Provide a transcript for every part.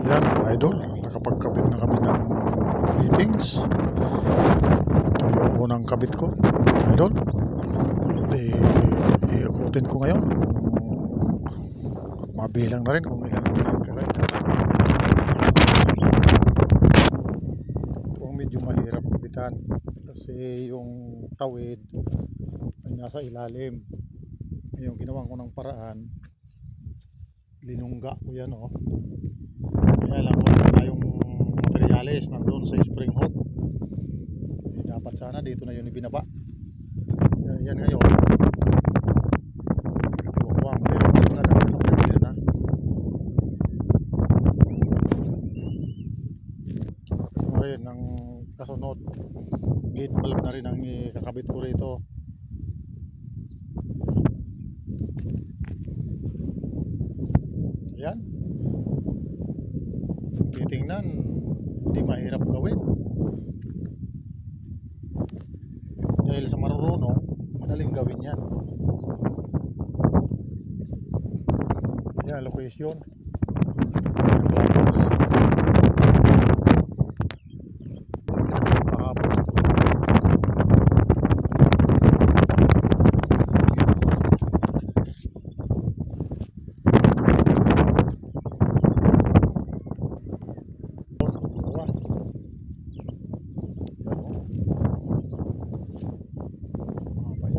Ayan mga idol, nakapagkabit na kami ng fittings. Ito yung unang kabit ko mga idol. Iikutin ko ngayon at mabilang na rin kung ilan ang magkakabit. Ito ang medyo mahirap kabitan kasi yung tawid ay nasa ilalim. Yung ginawa ko ng paraan, linungga ko yan kaya lang wala tayong materyales nandun sa spring hook. Dapat sana dito na yun ibinaba. Yan ngayon buwang pero mas maganda nakapagpili na. Ito na rin ang kasunod, gate valve na rin ang ikakabit ko rito. Ayan, titingnan hindi mahirap gawin dahil sa marurunong madaling gawin yan. Ayan, location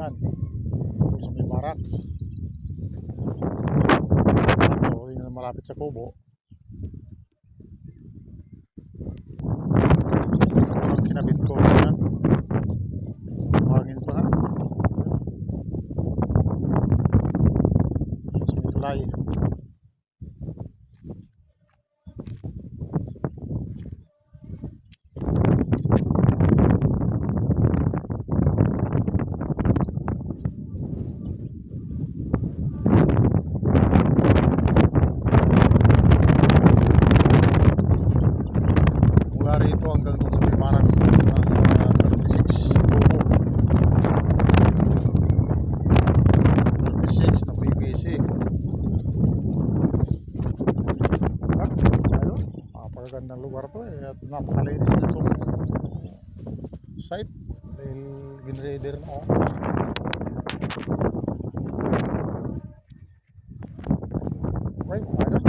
yan sa may barracks. So yun malapit sa Kubo. Ang kinabit ko yan, buhangin pa nga sa may tulay. Rito hanggang doon sa may barracks nasa 36 tubo 36 na PVC. Ayun, napakagandang lugar to at napakalinis na itong site dahil ginraider na okay,